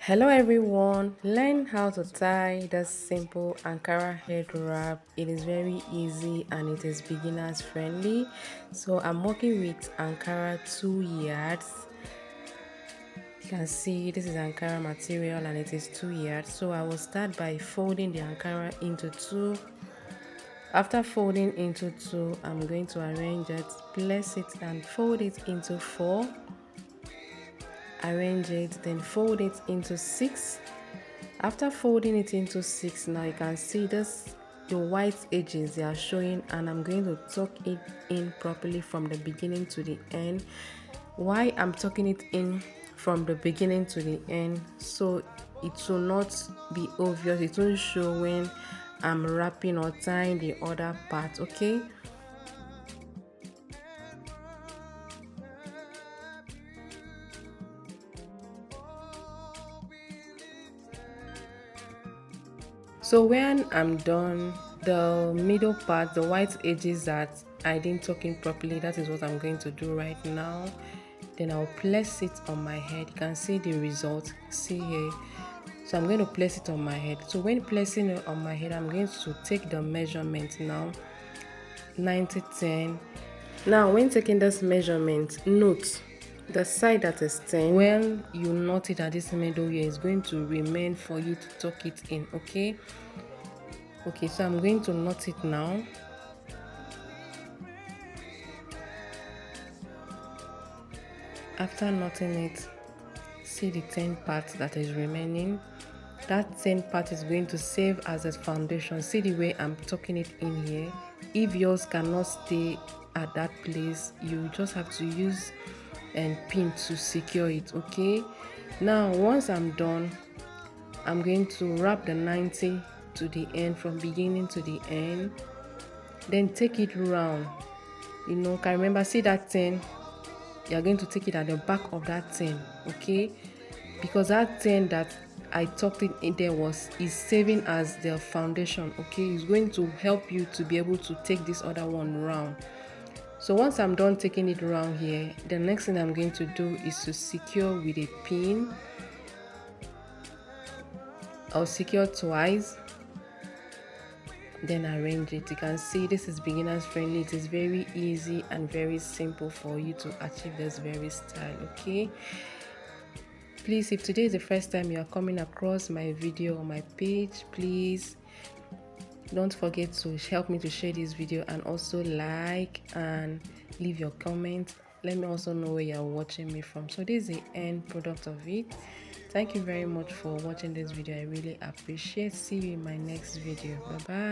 Hello everyone, learn how to tie this simple ankara head wrap. It is very easy and it is beginners friendly. So I'm working with ankara 2 yards. You can see this is ankara material and it is 2 yards. So I will start by folding the ankara into two. After folding into two, I'm going to arrange it, place it and fold it into four. Arrange it, then fold it into six. After folding it into six, now you can see this, the white edges they are showing, and I'm going to tuck it in properly from the beginning to the end. Why I'm tucking it in from the beginning to the end, so it will not be obvious, it won't show when I'm wrapping or tying the other part. Okay, so when I'm done, the middle part, the white edges that I didn't tuck in properly, that is what I'm going to do right now. Then I'll place it on my head. You can see the result, see here. So I'm going to place it on my head. So when placing it on my head, I'm going to take the measurement now, 90-10. Now when taking this measurement, note the side that is 10, when you knot it at this middle here, is going to remain for you to tuck it in. Okay, so I'm going to knot it now. After knotting it, see the 10 part that is remaining. That 10 part is going to serve as a foundation. See the way I'm tucking it in here. If yours cannot stay at that place, you just have to use a pin to secure it. Okay, now once I'm done, I'm going to wrap the 90 to the end, from beginning to the end, then take it round. Can remember, see that 10, you're going to take it at the back of that 10. Okay, because that 10 that I tucked it in there is serving as the foundation. Okay, it's going to help you to be able to take this other one round. So once I'm done taking it around here, the next thing I'm going to do is to secure with a pin. I'll secure twice, then arrange it. You can see this is beginners friendly. It is very easy and very simple for you to achieve this very style. Okay, please, if today is the first time you are coming across my video on my page, please don't forget to help me to share this video and also like and leave your comment. Let me also know where you're watching me from. So this is the end product of it. Thank you very much for watching this video. I really appreciate. See you in my next video. Bye bye.